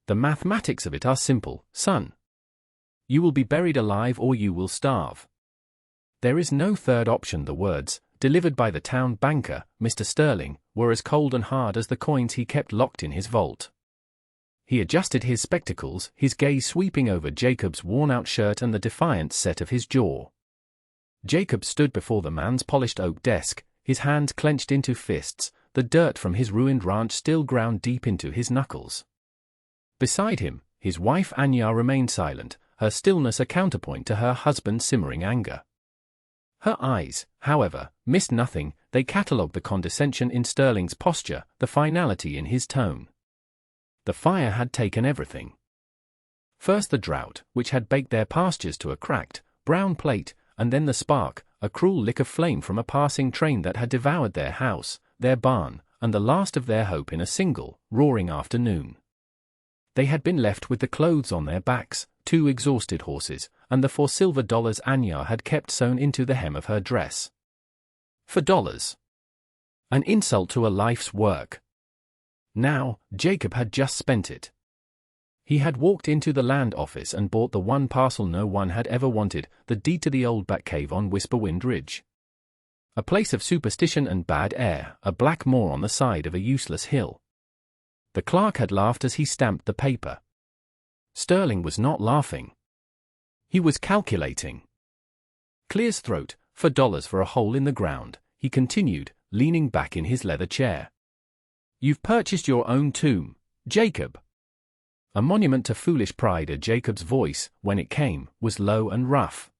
The mathematics of it are simple, son. You will be buried alive or you will starve. There is no third option. The words, delivered by the town banker, Mr. Sterling, were as cold and hard as the coins he kept locked in his vault. He adjusted his spectacles, his gaze sweeping over Jacob's worn-out shirt and the defiant set of his jaw. Jacob stood before the man's polished oak desk, his hands clenched into fists, the dirt from his ruined ranch still ground deep into his knuckles. Beside him, his wife Anya remained silent, her stillness a counterpoint to her husband's simmering anger. Her eyes, however, missed nothing. They catalogued the condescension in Sterling's posture, the finality in his tone. The fire had taken everything. First the drought, which had baked their pastures to a cracked, brown plate, and then the spark, a cruel lick of flame from a passing train that had devoured their house, their barn, and the last of their hope in a single, roaring afternoon. They had been left with the clothes on their backs, 2 exhausted horses, and the $4 silver Anya had kept sewn into the hem of her dress. $4. An insult to a life's work. Now, Jacob had just spent it. He had walked into the land office and bought the one parcel no one had ever wanted, the deed to the old bat cave on Whisperwind Ridge. A place of superstition and bad air, a black moor on the side of a useless hill. The clerk had laughed as he stamped the paper. Sterling was not laughing. He was calculating. Clear's throat, $4 for a hole in the ground, he continued, leaning back in his leather chair. You've purchased your own tomb, Jacob. A monument to foolish pride. Jacob's voice, when it came, was low and rough.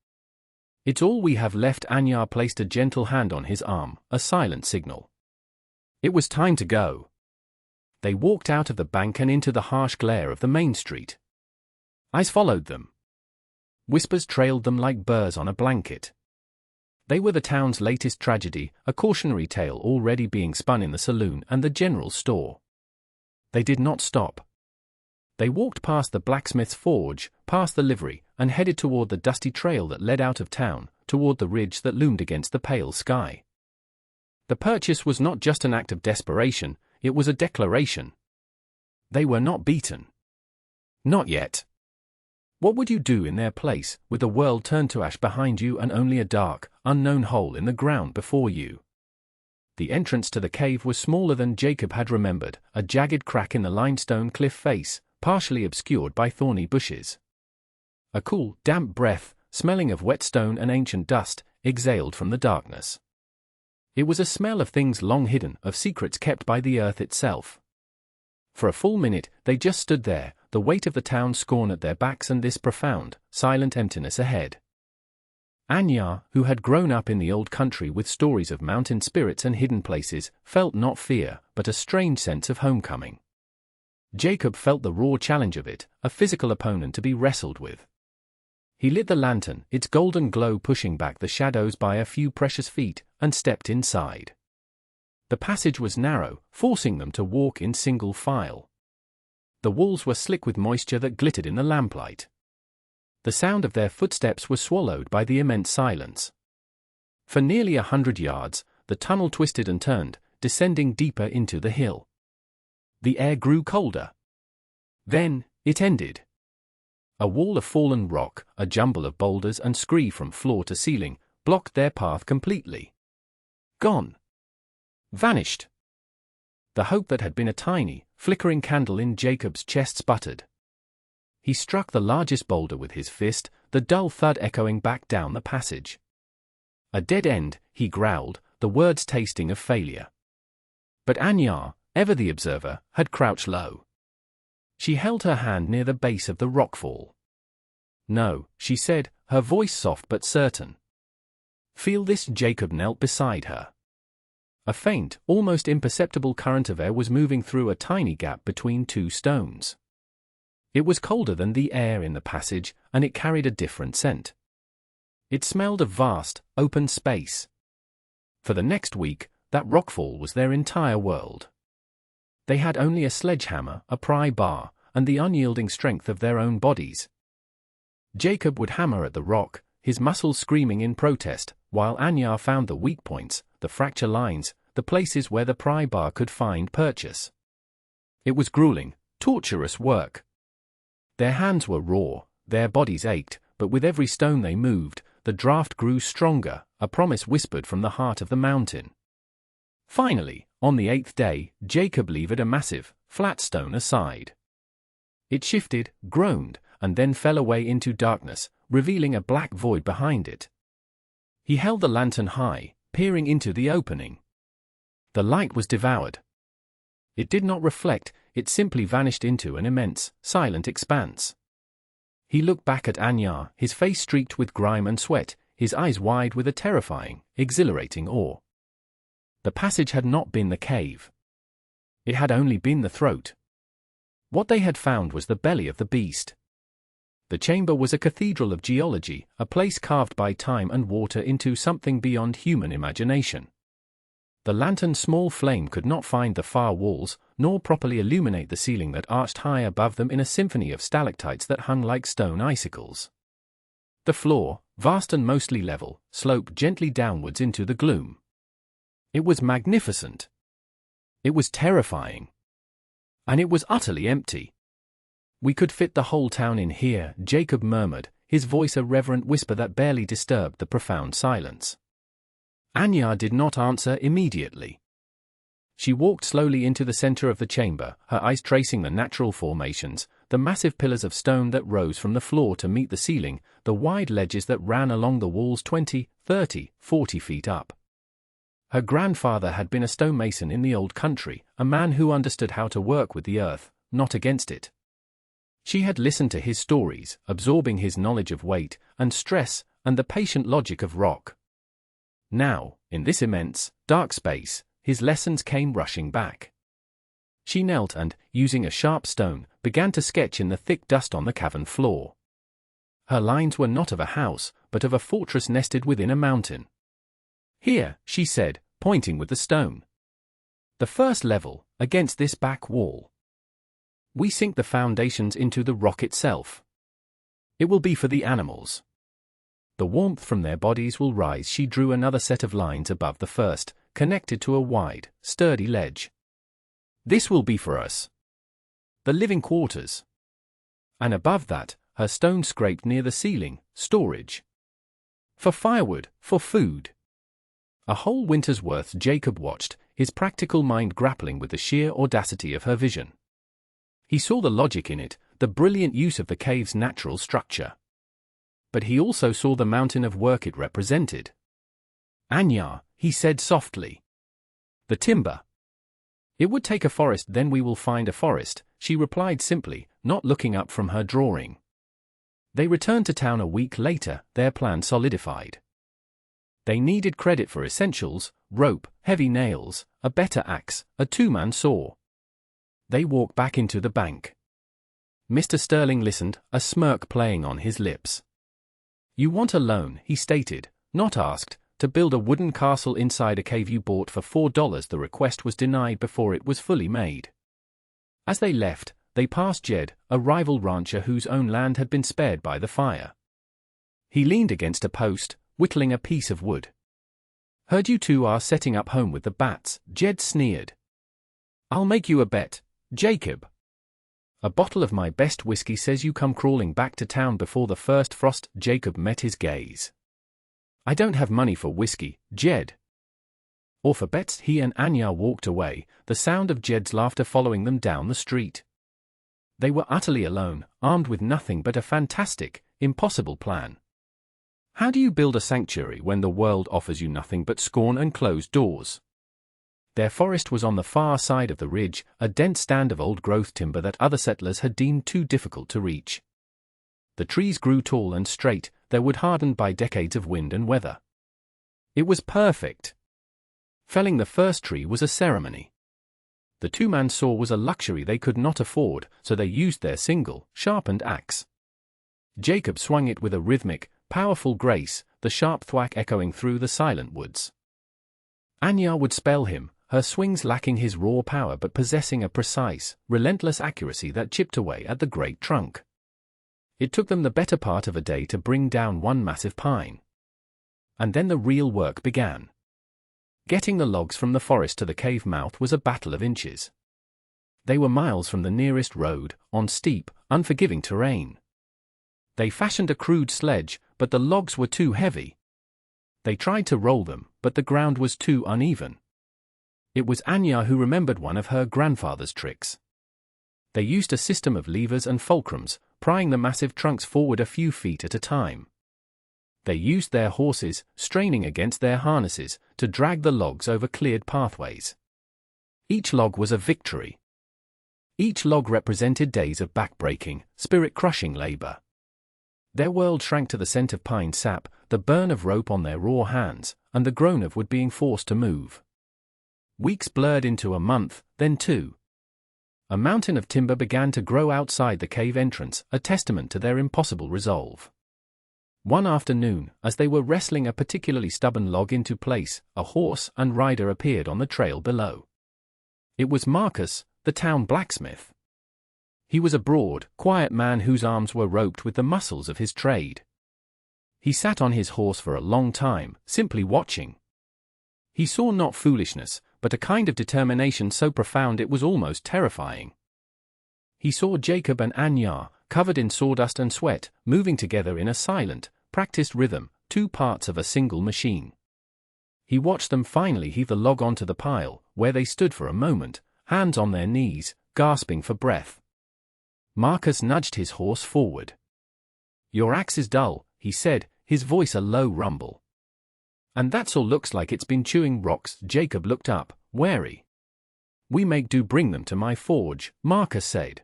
It's all we have left. Anya placed a gentle hand on his arm, a silent signal. It was time to go. They walked out of the bank and into the harsh glare of the main street. Eyes followed them. Whispers trailed them like burrs on a blanket. They were the town's latest tragedy, a cautionary tale already being spun in the saloon and the general store. They did not stop. They walked past the blacksmith's forge, past the livery, and headed toward the dusty trail that led out of town, toward the ridge that loomed against the pale sky. The purchase was not just an act of desperation, it was a declaration. They were not beaten. Not yet. What would you do in their place, with the world turned to ash behind you and only a dark, unknown hole in the ground before you? The entrance to the cave was smaller than Jacob had remembered, a jagged crack in the limestone cliff face, partially obscured by thorny bushes. A cool, damp breath, smelling of wet stone and ancient dust, exhaled from the darkness. It was a smell of things long hidden, of secrets kept by the earth itself. For a full minute, they just stood there, the weight of the town's scorn at their backs and this profound, silent emptiness ahead. Anya, who had grown up in the old country with stories of mountain spirits and hidden places, felt not fear, but a strange sense of homecoming. Jacob felt the raw challenge of it, a physical opponent to be wrestled with. He lit the lantern, its golden glow pushing back the shadows by a few precious feet, and stepped inside. The passage was narrow, forcing them to walk in single file. The walls were slick with moisture that glittered in the lamplight. The sound of their footsteps was swallowed by the immense silence. For nearly 100 yards, the tunnel twisted and turned, descending deeper into the hill. The air grew colder. Then, it ended. A wall of fallen rock, a jumble of boulders and scree from floor to ceiling, blocked their path completely. Gone. Vanished. The hope that had been a tiny, flickering candle in Jacob's chest sputtered. He struck the largest boulder with his fist, the dull thud echoing back down the passage. A dead end, he growled, the words tasting of failure. But Anya, ever the observer, had crouched low. She held her hand near the base of the rockfall. No, she said, her voice soft but certain. Feel this. Jacob knelt beside her. A faint, almost imperceptible current of air was moving through a tiny gap between 2 stones. It was colder than the air in the passage, and it carried a different scent. It smelled of vast, open space. For the next week, that rockfall was their entire world. They had only a sledgehammer, a pry bar, and the unyielding strength of their own bodies. Jacob would hammer at the rock, his muscles screaming in protest, while Anya found the weak points, the fracture lines, the places where the pry bar could find purchase. It was grueling, torturous work. Their hands were raw, their bodies ached, but with every stone they moved, the draft grew stronger, a promise whispered from the heart of the mountain. Finally, on the 8th day, Jacob levered a massive, flat stone aside. It shifted, groaned, and then fell away into darkness, revealing a black void behind it. He held the lantern high, peering into the opening. The light was devoured. It did not reflect, it simply vanished into an immense, silent expanse. He looked back at Anya, his face streaked with grime and sweat, his eyes wide with a terrifying, exhilarating awe. The passage had not been the cave. It had only been the throat. What they had found was the belly of the beast. The chamber was a cathedral of geology, a place carved by time and water into something beyond human imagination. The lantern's small flame could not find the far walls, nor properly illuminate the ceiling that arched high above them in a symphony of stalactites that hung like stone icicles. The floor, vast and mostly level, sloped gently downwards into the gloom. It was magnificent. It was terrifying. And it was utterly empty. "We could fit the whole town in here," Jacob murmured, his voice a reverent whisper that barely disturbed the profound silence. Anya did not answer immediately. She walked slowly into the center of the chamber, her eyes tracing the natural formations, the massive pillars of stone that rose from the floor to meet the ceiling, the wide ledges that ran along the walls 20, 30, 40 feet up. Her grandfather had been a stonemason in the old country, a man who understood how to work with the earth, not against it. She had listened to his stories, absorbing his knowledge of weight and stress and the patient logic of rock. Now, in this immense, dark space, his lessons came rushing back. She knelt and, using a sharp stone, began to sketch in the thick dust on the cavern floor. Her lines were not of a house, but of a fortress nested within a mountain. "Here," she said, pointing with the stone. "The first level, against this back wall. We sink the foundations into the rock itself. It will be for the animals. The warmth from their bodies will rise." She drew another set of lines above the first, connected to a wide, sturdy ledge. "This will be for us. The living quarters." And above that, her stone scraped near the ceiling, storage. "For firewood, for food." A whole winter's worth. Jacob watched, his practical mind grappling with the sheer audacity of her vision. He saw the logic in it, the brilliant use of the cave's natural structure. But he also saw the mountain of work it represented. "Anya," he said softly. "The timber. It would take a forest." "Then we will find a forest," she replied simply, not looking up from her drawing. They returned to town a week later, their plan solidified. They needed credit for essentials: rope, heavy nails, a better axe, a two-man saw. They walked back into the bank. Mr. Sterling listened, a smirk playing on his lips. "You want a loan," he stated, not asked, "to build a wooden castle inside a cave you bought for $4. The request was denied before it was fully made. As they left, they passed Jed, a rival rancher whose own land had been spared by the fire. He leaned against a post, whittling a piece of wood. "Heard you two are setting up home with the bats," Jed sneered. "I'll make you a bet, Jacob. A bottle of my best whiskey says you come crawling back to town before the first frost." Jacob met his gaze. "I don't have money for whiskey, Jed." "Or for bets." He and Anya walked away, the sound of Jed's laughter following them down the street. They were utterly alone, armed with nothing but a fantastic, impossible plan. How do you build a sanctuary when the world offers you nothing but scorn and closed doors? Their forest was on the far side of the ridge, a dense stand of old-growth timber that other settlers had deemed too difficult to reach. The trees grew tall and straight, their wood hardened by decades of wind and weather. It was perfect. Felling the first tree was a ceremony. The two-man saw was a luxury they could not afford, so they used their single, sharpened axe. Jacob swung it with a rhythmic, powerful grace, the sharp thwack echoing through the silent woods. Anya would spell him, her swings lacking his raw power but possessing a precise, relentless accuracy that chipped away at the great trunk. It took them the better part of a day to bring down one massive pine. And then the real work began. Getting the logs from the forest to the cave mouth was a battle of inches. They were miles from the nearest road, on steep, unforgiving terrain. They fashioned a crude sledge, but the logs were too heavy. They tried to roll them, but the ground was too uneven. It was Anya who remembered one of her grandfather's tricks. They used a system of levers and fulcrums, prying the massive trunks forward a few feet at a time. They used their horses, straining against their harnesses, to drag the logs over cleared pathways. Each log was a victory. Each log represented days of back-breaking, spirit-crushing labor. Their world shrank to the scent of pine sap, the burn of rope on their raw hands, and the groan of wood being forced to move. Weeks blurred into a month, then two. A mountain of timber began to grow outside the cave entrance, a testament to their impossible resolve. One afternoon, as they were wrestling a particularly stubborn log into place, a horse and rider appeared on the trail below. It was Marcus, the town blacksmith. He was a broad, quiet man whose arms were roped with the muscles of his trade. He sat on his horse for a long time, simply watching. He saw not foolishness, but a kind of determination so profound it was almost terrifying. He saw Jacob and Anya, covered in sawdust and sweat, moving together in a silent, practiced rhythm, two parts of a single machine. He watched them finally heave the log onto the pile, where they stood for a moment, hands on their knees, gasping for breath. Marcus nudged his horse forward. "Your axe is dull," he said, his voice a low rumble. "And that's all looks like it's been chewing rocks." Jacob looked up, wary. "We make do bring them to my forge," Marcus said.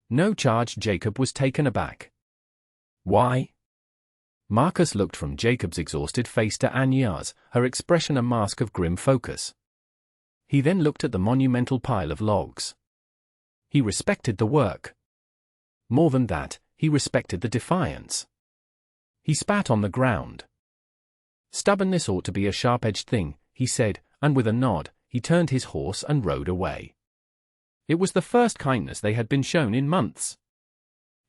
No charge. Jacob was taken aback. "Why?" Marcus looked from Jacob's exhausted face to Anya's, her expression a mask of grim focus. He then looked at the monumental pile of logs. He respected the work. More than that, he respected the defiance. He spat on the ground. "Stubbornness ought to be a sharp-edged thing," he said, and with a nod, he turned his horse and rode away. It was the first kindness they had been shown in months.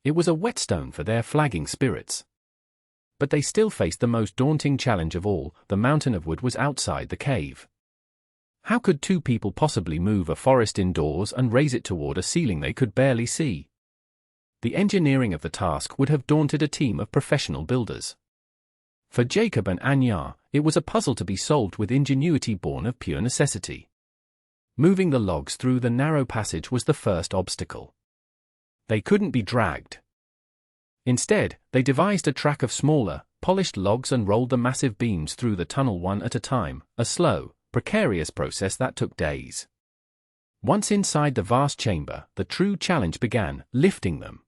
It was a whetstone for their flagging spirits. But they still faced the most daunting challenge of all. The mountain of wood was outside the cave. How could two people possibly move a forest indoors and raise it toward a ceiling they could barely see? The engineering of the task would have daunted a team of professional builders. For Jacob and Anya, it was a puzzle to be solved with ingenuity born of pure necessity. Moving the logs through the narrow passage was the first obstacle. They couldn't be dragged. Instead, they devised a track of smaller, polished logs and rolled the massive beams through the tunnel one at a time, a slow, precarious process that took days. Once inside the vast chamber, the true challenge began, lifting them.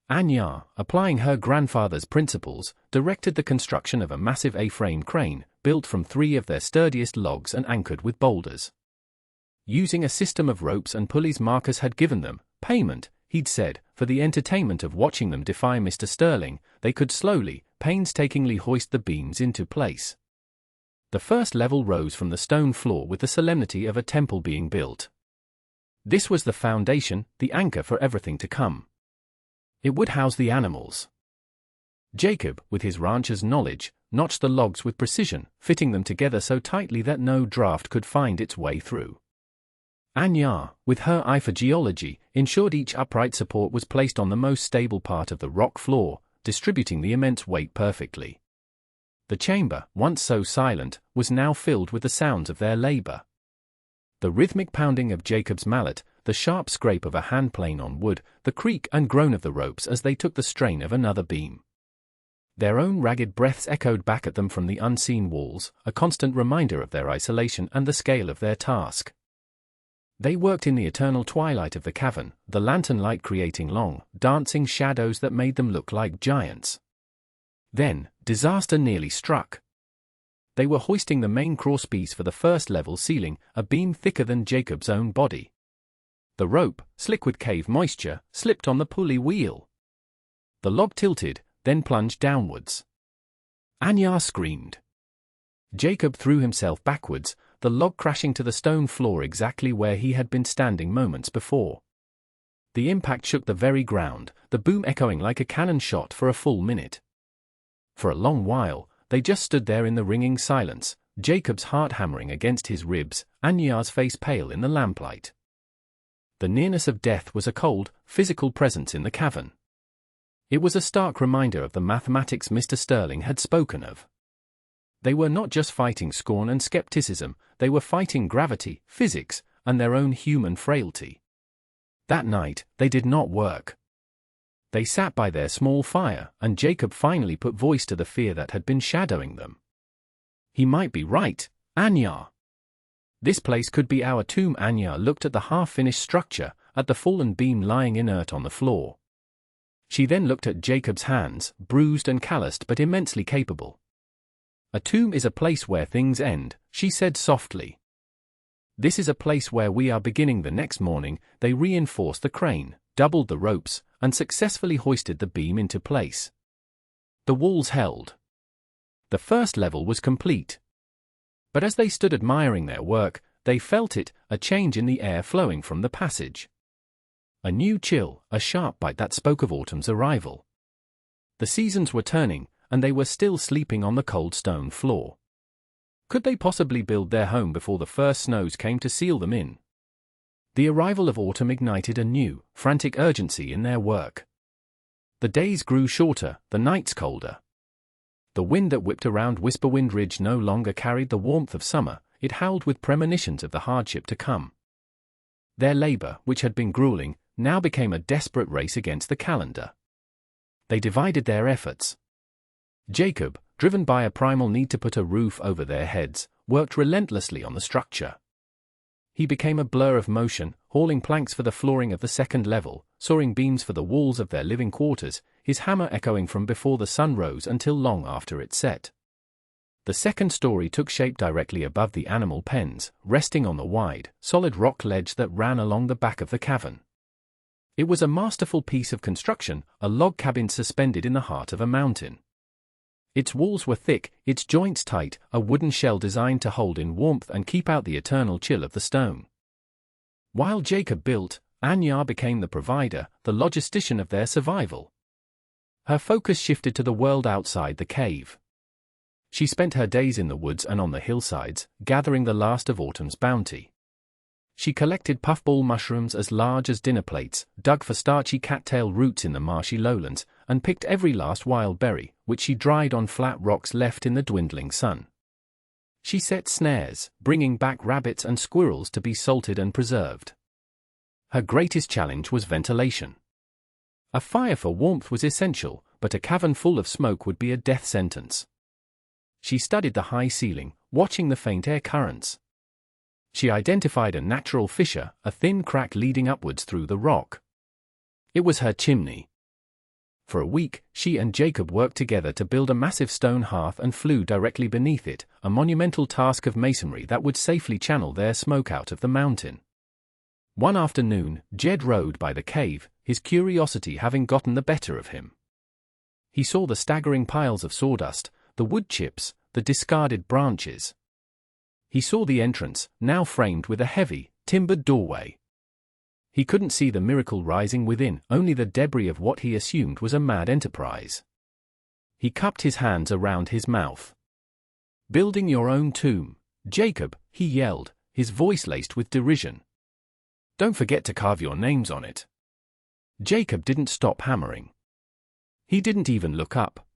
Anya, applying her grandfather's principles, directed the construction of a massive A-frame crane, built from 3 of their sturdiest logs and anchored with boulders. Using a system of ropes and pulleys Marcus had given them, payment, he'd said, for the entertainment of watching them defy Mr. Sterling, they could slowly, painstakingly hoist the beams into place. The first level rose from the stone floor with the solemnity of a temple being built. This was the foundation, the anchor for everything to come. It would house the animals. Jacob, with his rancher's knowledge, notched the logs with precision, fitting them together so tightly that no draft could find its way through. Anya, with her eye for geology, ensured each upright support was placed on the most stable part of the rock floor, distributing the immense weight perfectly. The chamber, once so silent, was now filled with the sounds of their labor. The rhythmic pounding of Jacob's mallet, the sharp scrape of a handplane on wood, the creak and groan of the ropes as they took the strain of another beam. Their own ragged breaths echoed back at them from the unseen walls, a constant reminder of their isolation and the scale of their task. They worked in the eternal twilight of the cavern, the lantern light creating long, dancing shadows that made them look like giants. Then, disaster nearly struck. They were hoisting the main crosspiece for the first level ceiling, a beam thicker than Jacob's own body. The rope, slick with cave moisture, slipped on the pulley wheel. The log tilted, then plunged downwards. Anya screamed. Jacob threw himself backwards, the log crashing to the stone floor exactly where he had been standing moments before. The impact shook the very ground, the boom echoing like a cannon shot for a full minute. For a long while, they just stood there in the ringing silence, Jacob's heart hammering against his ribs, Anya's face pale in the lamplight. The nearness of death was a cold, physical presence in the cavern. It was a stark reminder of the mathematics Mr. Sterling had spoken of. They were not just fighting scorn and skepticism, they were fighting gravity, physics, and their own human frailty. That night, they did not work. They sat by their small fire, and Jacob finally put voice to the fear that had been shadowing them. He might be right, Anya. This place could be our tomb. Anya looked at the half-finished structure, at the fallen beam lying inert on the floor. She then looked at Jacob's hands, bruised and calloused but immensely capable. A tomb is a place where things end, she said softly. This is a place where we are beginning. The next morning, they reinforced the crane, doubled the ropes, and successfully hoisted the beam into place. The walls held. The first level was complete. But as they stood admiring their work, they felt it, a change in the air flowing from the passage. A new chill, a sharp bite that spoke of autumn's arrival. The seasons were turning, and they were still sleeping on the cold stone floor. Could they possibly build their home before the first snows came to seal them in? The arrival of autumn ignited a new, frantic urgency in their work. The days grew shorter, the nights colder. The wind that whipped around Whisperwind Ridge no longer carried the warmth of summer, it howled with premonitions of the hardship to come. Their labor, which had been grueling, now became a desperate race against the calendar. They divided their efforts. Jacob, driven by a primal need to put a roof over their heads, worked relentlessly on the structure. He became a blur of motion, hauling planks for the flooring of the second level, sawing beams for the walls of their living quarters, his hammer echoing from before the sun rose until long after it set. The second story took shape directly above the animal pens, resting on the wide, solid rock ledge that ran along the back of the cavern. It was a masterful piece of construction, a log cabin suspended in the heart of a mountain. Its walls were thick, its joints tight, a wooden shell designed to hold in warmth and keep out the eternal chill of the stone. While Jacob built, Anya became the provider, the logistician of their survival. Her focus shifted to the world outside the cave. She spent her days in the woods and on the hillsides, gathering the last of autumn's bounty. She collected puffball mushrooms as large as dinner plates, dug for starchy cattail roots in the marshy lowlands, and picked every last wild berry, which she dried on flat rocks left in the dwindling sun. She set snares, bringing back rabbits and squirrels to be salted and preserved. Her greatest challenge was ventilation. A fire for warmth was essential, but a cavern full of smoke would be a death sentence. She studied the high ceiling, watching the faint air currents. She identified a natural fissure, a thin crack leading upwards through the rock. It was her chimney. For a week, she and Jacob worked together to build a massive stone hearth and flue directly beneath it, a monumental task of masonry that would safely channel their smoke out of the mountain. One afternoon, Jed rode by the cave, his curiosity having gotten the better of him. He saw the staggering piles of sawdust, the wood chips, the discarded branches. He saw the entrance, now framed with a heavy, timbered doorway. He couldn't see the miracle rising within, only the debris of what he assumed was a mad enterprise. He cupped his hands around his mouth. "Building your own tomb, Jacob," he yelled, his voice laced with derision. "Don't forget to carve your names on it." Jacob didn't stop hammering. He didn't even look up.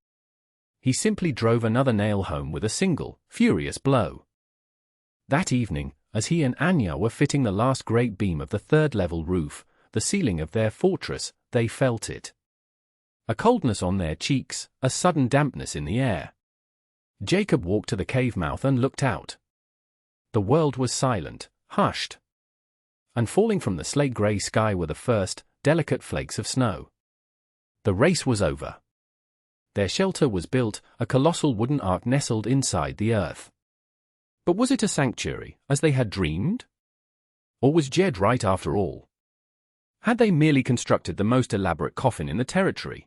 He simply drove another nail home with a single, furious blow. That evening, as he and Anya were fitting the last great beam of the third-level roof, the ceiling of their fortress, they felt it. A coldness on their cheeks, a sudden dampness in the air. Jacob walked to the cave mouth and looked out. The world was silent, hushed. And falling from the slate-grey sky were the first, delicate flakes of snow. The race was over. Their shelter was built, a colossal wooden ark nestled inside the earth. But was it a sanctuary, as they had dreamed? Or was Jed right after all? Had they merely constructed the most elaborate coffin in the territory?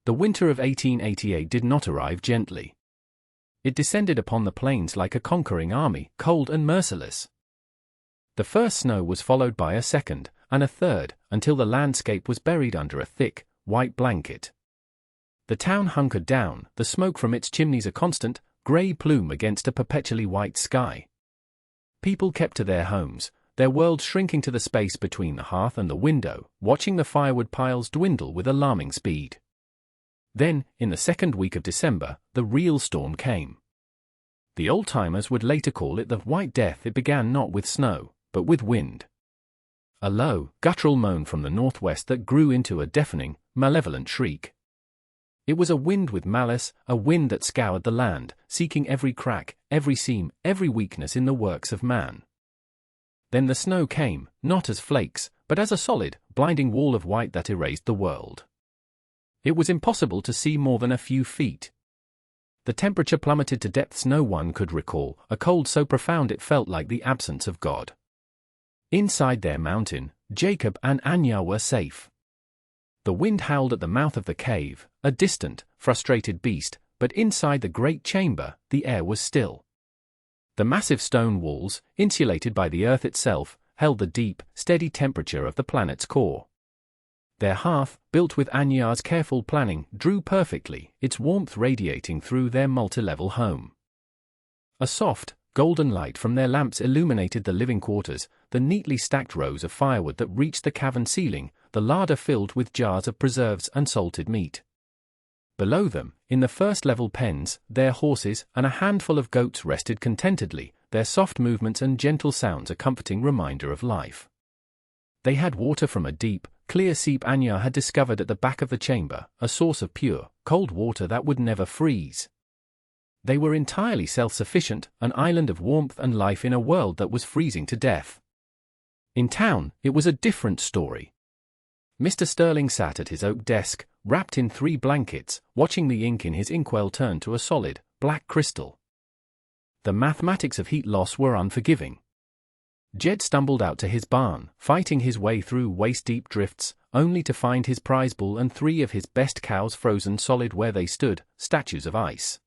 The winter of 1888 did not arrive gently. It descended upon the plains like a conquering army, cold and merciless. The first snow was followed by a second, and a third, until the landscape was buried under a thick, white blanket. The town hunkered down, the smoke from its chimneys a constant, grey plume against a perpetually white sky. People kept to their homes, their world shrinking to the space between the hearth and the window, watching the firewood piles dwindle with alarming speed. Then, in the second week of December, the real storm came. The old-timers would later call it the White Death. It began not with snow, but with wind. A low, guttural moan from the northwest that grew into a deafening, malevolent shriek. It was a wind with malice, a wind that scoured the land, seeking every crack, every seam, every weakness in the works of man. Then the snow came, not as flakes, but as a solid, blinding wall of white that erased the world. It was impossible to see more than a few feet. The temperature plummeted to depths no one could recall, a cold so profound it felt like the absence of God. Inside their mountain, Jacob and Anya were safe. The wind howled at the mouth of the cave, a distant, frustrated beast, but inside the great chamber, the air was still. The massive stone walls, insulated by the earth itself, held the deep, steady temperature of the planet's core. Their hearth, built with Anya's careful planning, drew perfectly, its warmth radiating through their multi-level home. A soft, golden light from their lamps illuminated the living quarters, the neatly stacked rows of firewood that reached the cavern ceiling, the larder filled with jars of preserves and salted meat. Below them, in the first-level pens, their horses and a handful of goats rested contentedly, their soft movements and gentle sounds a comforting reminder of life. They had water from a deep, clear seep Anya had discovered at the back of the chamber, a source of pure, cold water that would never freeze. They were entirely self-sufficient, an island of warmth and life in a world that was freezing to death. In town, it was a different story. Mr. Sterling sat at his oak desk, wrapped in 3 blankets, watching the ink in his inkwell turn to a solid, black crystal. The mathematics of heat loss were unforgiving. Jed stumbled out to his barn, fighting his way through waist-deep drifts, only to find his prize bull and 3 of his best cows frozen solid where they stood, statues of ice.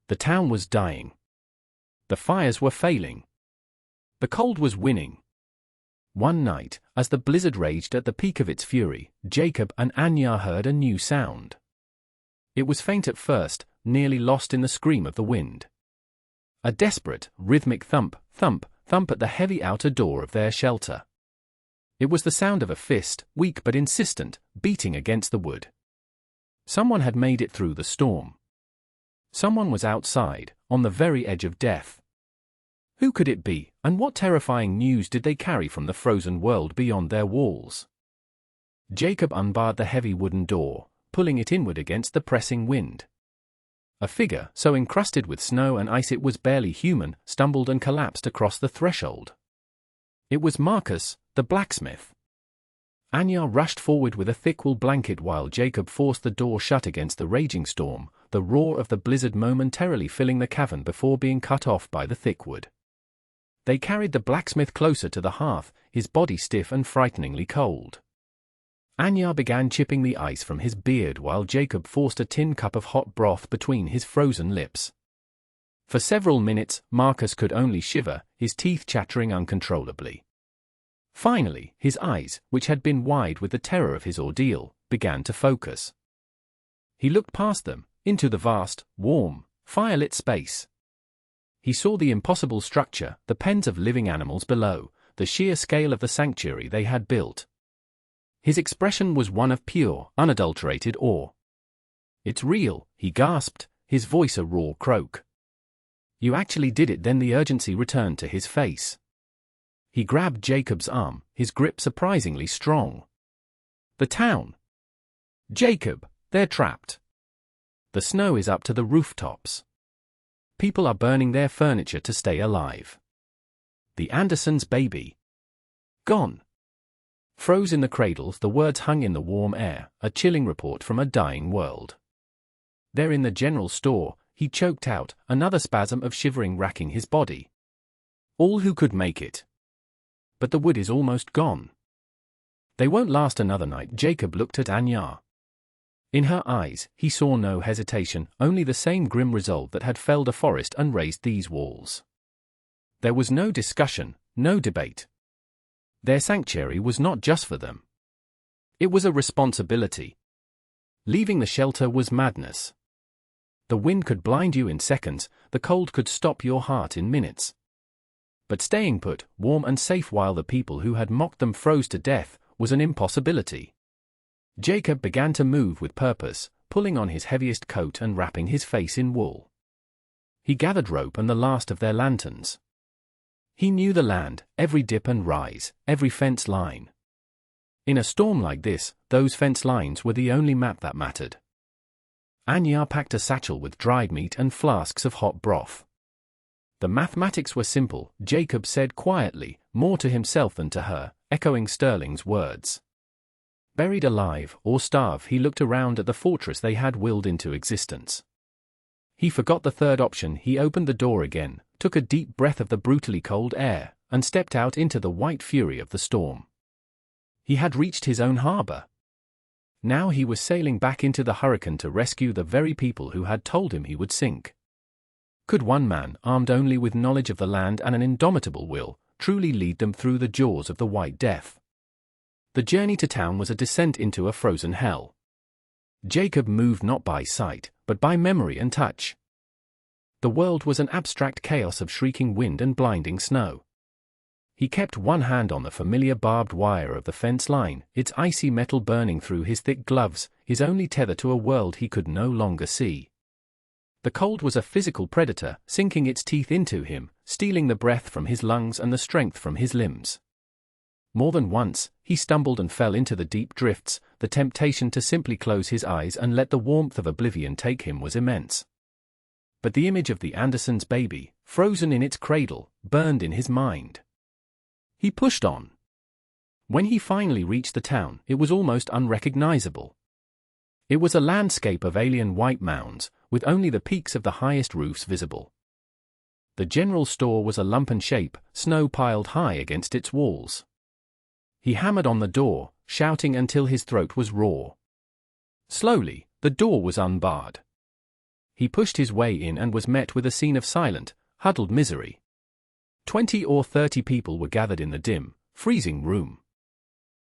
The town was dying. The fires were failing. The cold was winning. One night, as the blizzard raged at the peak of its fury, Jacob and Anya heard a new sound. It was faint at first, nearly lost in the scream of the wind. A desperate, rhythmic thump, thump, thump at the heavy outer door of their shelter. It was the sound of a fist, weak but insistent, beating against the wood. Someone had made it through the storm. Someone was outside, on the very edge of death. Who could it be, and what terrifying news did they carry from the frozen world beyond their walls? Jacob unbarred the heavy wooden door, pulling it inward against the pressing wind. A figure, so encrusted with snow and ice it was barely human, stumbled and collapsed across the threshold. It was Marcus, the blacksmith. Anya rushed forward with a thick wool blanket while Jacob forced the door shut against the raging storm, the roar of the blizzard momentarily filling the cavern before being cut off by the thick wood. They carried the blacksmith closer to the hearth, his body stiff and frighteningly cold. Anya began chipping the ice from his beard while Jacob forced a tin cup of hot broth between his frozen lips. For several minutes, Marcus could only shiver, his teeth chattering uncontrollably. Finally, his eyes, which had been wide with the terror of his ordeal, began to focus. He looked past them, into the vast, warm, firelit space. He saw the impossible structure, the pens of living animals below, the sheer scale of the sanctuary they had built. His expression was one of pure, unadulterated awe. "It's real," he gasped, his voice a raw croak. "You actually did it." Then the urgency returned to his face. He grabbed Jacob's arm, his grip surprisingly strong. "The town. Jacob, they're trapped. The snow is up to the rooftops. People are burning their furniture to stay alive. The Andersons' baby. Gone." Froze in the cradles, the words hung in the warm air, a chilling report from a dying world. "They're in the general store," he choked out, another spasm of shivering racking his body. "All who could make it. But the wood is almost gone. They won't last another night." Jacob looked at Anya. In her eyes, he saw no hesitation, only the same grim resolve that had felled a forest and raised these walls. There was no discussion, no debate. Their sanctuary was not just for them. It was a responsibility. Leaving the shelter was madness. The wind could blind you in seconds, the cold could stop your heart in minutes. But staying put, warm and safe while the people who had mocked them froze to death, was an impossibility. Jacob began to move with purpose, pulling on his heaviest coat and wrapping his face in wool. He gathered rope and the last of their lanterns. He knew the land, every dip and rise, every fence line. In a storm like this, those fence lines were the only map that mattered. Anya packed a satchel with dried meat and flasks of hot broth. The mathematics were simple, Jacob said quietly, more to himself than to her, echoing Sterling's words. Buried alive or starve, he looked around at the fortress they had willed into existence. He forgot the third option. He opened the door again, took a deep breath of the brutally cold air, and stepped out into the white fury of the storm. He had reached his own harbor. Now he was sailing back into the hurricane to rescue the very people who had told him he would sink. Could one man, armed only with knowledge of the land and an indomitable will, truly lead them through the jaws of the White Death? The journey to town was a descent into a frozen hell. Jacob moved not by sight, but by memory and touch. The world was an abstract chaos of shrieking wind and blinding snow. He kept one hand on the familiar barbed wire of the fence line, its icy metal burning through his thick gloves, his only tether to a world he could no longer see. The cold was a physical predator, sinking its teeth into him, stealing the breath from his lungs and the strength from his limbs. More than once, he stumbled and fell into the deep drifts. The temptation to simply close his eyes and let the warmth of oblivion take him was immense. But the image of the Andersons' baby, frozen in its cradle, burned in his mind. He pushed on. When he finally reached the town, it was almost unrecognizable. It was a landscape of alien white mounds, with only the peaks of the highest roofs visible. The general store was a lumpen shape, snow piled high against its walls. He hammered on the door, shouting until his throat was raw. Slowly, the door was unbarred. He pushed his way in and was met with a scene of silent, huddled misery. 20 or 30 people were gathered in the dim, freezing room.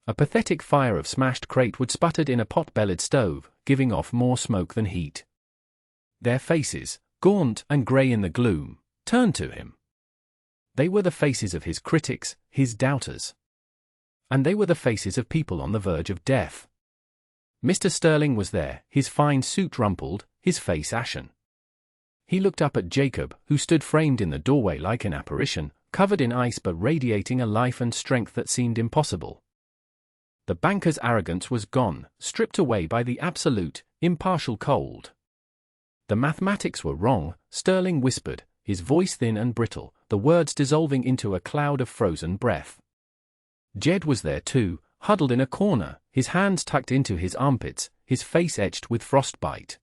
A pathetic fire of smashed crate wood sputtered in a pot-bellied stove, giving off more smoke than heat. Their faces, gaunt and grey in the gloom, turned to him. They were the faces of his critics, his doubters. And they were the faces of people on the verge of death. Mr. Sterling was there, his fine suit rumpled, his face ashen. He looked up at Jacob, who stood framed in the doorway like an apparition, covered in ice but radiating a life and strength that seemed impossible. The banker's arrogance was gone, stripped away by the absolute, impartial cold. The mathematics were wrong, Sterling whispered, his voice thin and brittle, the words dissolving into a cloud of frozen breath. Jed was there too, huddled in a corner, his hands tucked into his armpits, his face etched with frostbite.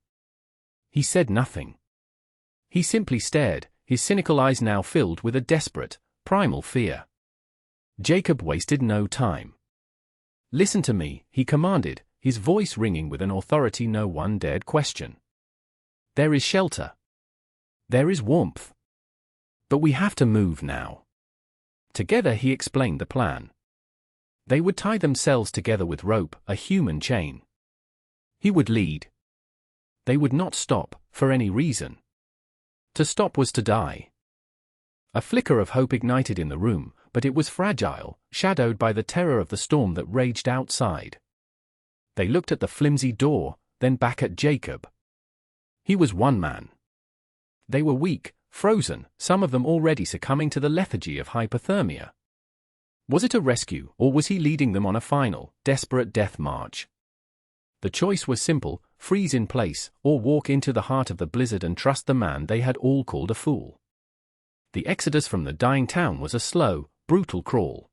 He said nothing. He simply stared, his cynical eyes now filled with a desperate, primal fear. Jacob wasted no time. "Listen to me," he commanded, his voice ringing with an authority no one dared question. "There is shelter. There is warmth. But we have to move now." Together he explained the plan. They would tie themselves together with rope, a human chain. He would lead. They would not stop, for any reason. To stop was to die. A flicker of hope ignited in the room, but it was fragile, shadowed by the terror of the storm that raged outside. They looked at the flimsy door, then back at Jacob. He was one man. They were weak, frozen, some of them already succumbing to the lethargy of hypothermia. Was it a rescue, or was he leading them on a final, desperate death march? The choice was simple: freeze in place, or walk into the heart of the blizzard and trust the man they had all called a fool. The exodus from the dying town was a slow, brutal crawl.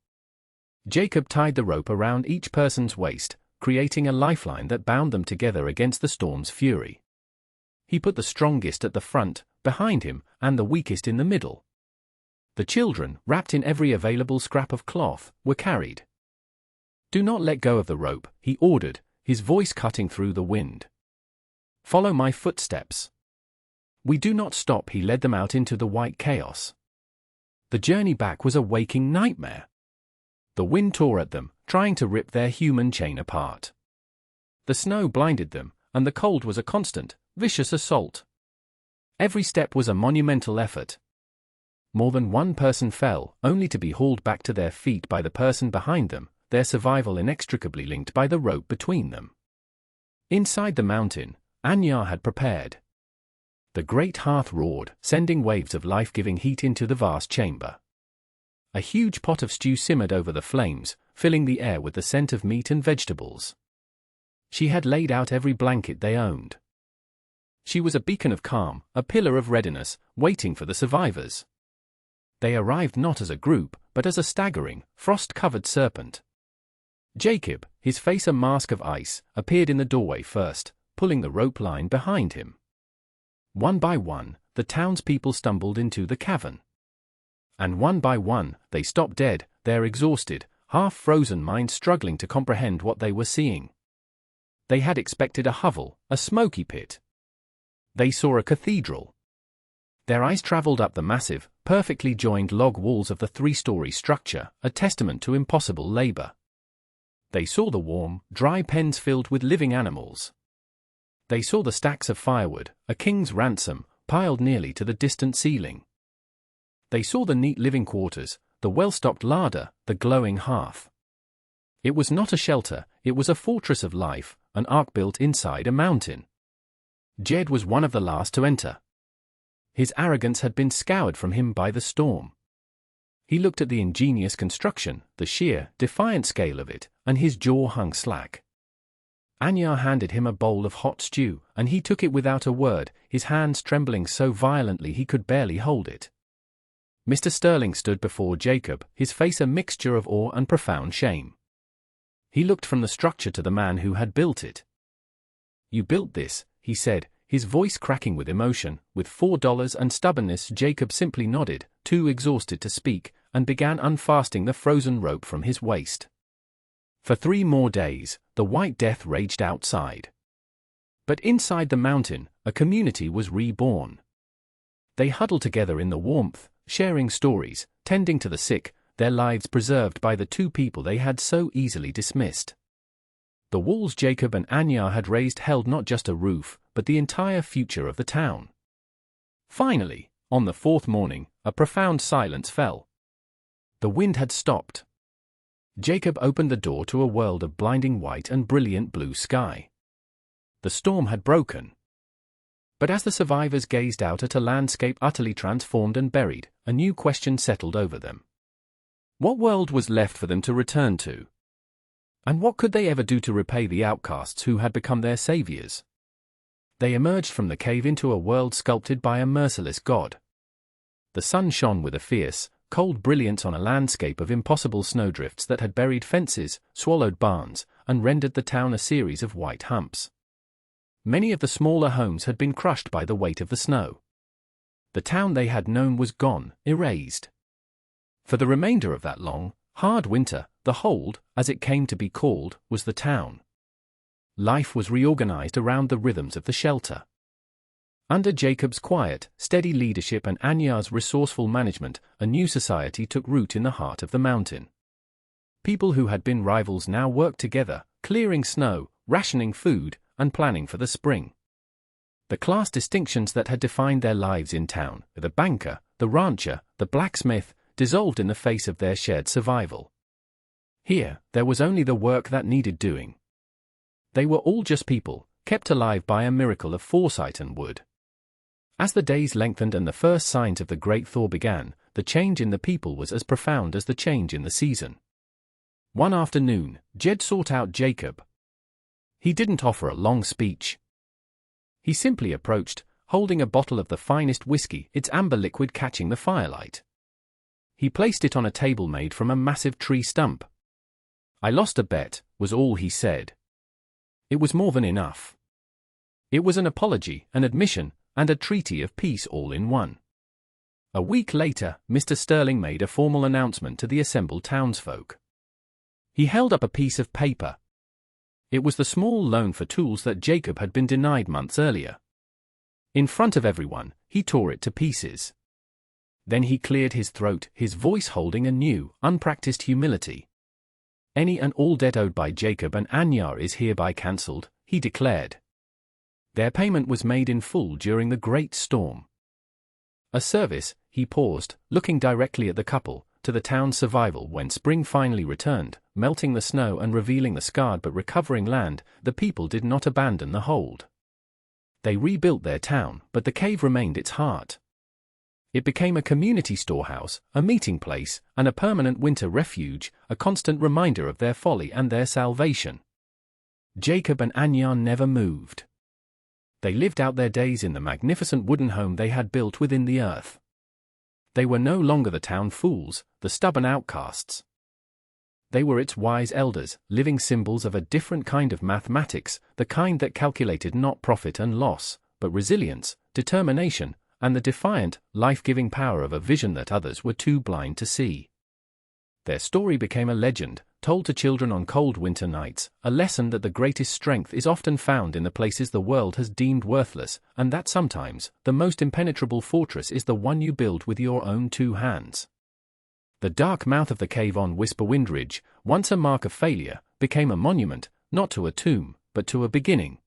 Jacob tied the rope around each person's waist, creating a lifeline that bound them together against the storm's fury. He put the strongest at the front, behind him, and the weakest in the middle. The children, wrapped in every available scrap of cloth, were carried. "Do not let go of the rope," he ordered, his voice cutting through the wind. "Follow my footsteps." "We do not stop." He led them out into the white chaos. The journey back was a waking nightmare. The wind tore at them, trying to rip their human chain apart. The snow blinded them, and the cold was a constant, vicious assault. Every step was a monumental effort. More than one person fell, only to be hauled back to their feet by the person behind them, their survival inextricably linked by the rope between them. Inside the mountain, Anyar had prepared. The great hearth roared, sending waves of life-giving heat into the vast chamber. A huge pot of stew simmered over the flames, filling the air with the scent of meat and vegetables. She had laid out every blanket they owned. She was a beacon of calm, a pillar of readiness, waiting for the survivors. They arrived not as a group, but as a staggering, frost-covered serpent. Jacob, his face a mask of ice, appeared in the doorway first, pulling the rope line behind him. One by one, the townspeople stumbled into the cavern. And one by one, they stopped dead, their exhausted, half-frozen minds struggling to comprehend what they were seeing. They had expected a hovel, a smoky pit. They saw a cathedral. Their eyes traveled up the massive, perfectly joined log walls of the three-story structure, a testament to impossible labor. They saw the warm, dry pens filled with living animals. They saw the stacks of firewood, a king's ransom, piled nearly to the distant ceiling. They saw the neat living quarters, the well-stocked larder, the glowing hearth. It was not a shelter, it was a fortress of life, an ark built inside a mountain. Jed was one of the last to enter. His arrogance had been scoured from him by the storm. He looked at the ingenious construction, the sheer, defiant scale of it, and his jaw hung slack. Anyar handed him a bowl of hot stew, and he took it without a word, his hands trembling so violently he could barely hold it. Mr. Sterling stood before Jacob, his face a mixture of awe and profound shame. He looked from the structure to the man who had built it. "You built this," he said, his voice cracking with emotion. With $4 and stubbornness, Jacob simply nodded, too exhausted to speak, and began unfastening the frozen rope from his waist. For 3 more days, the White Death raged outside. But inside the mountain, a community was reborn. They huddled together in the warmth, sharing stories, tending to the sick, their lives preserved by the 2 people they had so easily dismissed. The walls Jacob and Anyar had raised held not just a roof, but the entire future of the town. Finally, on the 4th morning, a profound silence fell. The wind had stopped. Jacob opened the door to a world of blinding white and brilliant blue sky. The storm had broken. But as the survivors gazed out at a landscape utterly transformed and buried, a new question settled over them. What world was left for them to return to? And what could they ever do to repay the outcasts who had become their saviors? They emerged from the cave into a world sculpted by a merciless god. The sun shone with a fierce, cold brilliance on a landscape of impossible snowdrifts that had buried fences, swallowed barns, and rendered the town a series of white humps. Many of the smaller homes had been crushed by the weight of the snow. The town they had known was gone, erased. For the remainder of that long, hard winter, the hold, as it came to be called, was the town. Life was reorganized around the rhythms of the shelter. Under Jacob's quiet, steady leadership and Anyar's resourceful management, a new society took root in the heart of the mountain. People who had been rivals now worked together, clearing snow, rationing food, and planning for the spring. The class distinctions that had defined their lives in town, the banker, the rancher, the blacksmith, dissolved in the face of their shared survival. Here, there was only the work that needed doing. They were all just people, kept alive by a miracle of foresight and wood. As the days lengthened and the first signs of the great thaw began, the change in the people was as profound as the change in the season. One afternoon, Jed sought out Jacob. He didn't offer a long speech. He simply approached, holding a bottle of the finest whiskey, its amber liquid catching the firelight. He placed it on a table made from a massive tree stump. "I lost a bet," was all he said. It was more than enough. It was an apology, an admission, and a treaty of peace all in one. A week later, Mr. Sterling made a formal announcement to the assembled townsfolk. He held up a piece of paper. It was the small loan for tools that Jacob had been denied months earlier. In front of everyone, he tore it to pieces. Then he cleared his throat, his voice holding a new, unpracticed humility. "Any and all debt owed by Jacob and Anyar is hereby cancelled," he declared. Their payment was made in full during the great storm. A service, he paused, looking directly at the couple, to the town's survival when spring finally returned, melting the snow and revealing the scarred but recovering land. The people did not abandon the hold. They rebuilt their town, but the cave remained its heart. It became a community storehouse, a meeting place, and a permanent winter refuge, a constant reminder of their folly and their salvation. Jacob and Anyan never moved. They lived out their days in the magnificent wooden home they had built within the earth. They were no longer the town fools, the stubborn outcasts. They were its wise elders, living symbols of a different kind of mathematics, the kind that calculated not profit and loss, but resilience, determination, and the defiant, life-giving power of a vision that others were too blind to see. Their story became a legend, told to children on cold winter nights, a lesson that the greatest strength is often found in the places the world has deemed worthless, and that sometimes, the most impenetrable fortress is the one you build with your own two hands. The dark mouth of the cave on Whisperwind Ridge, once a mark of failure, became a monument, not to a tomb, but to a beginning,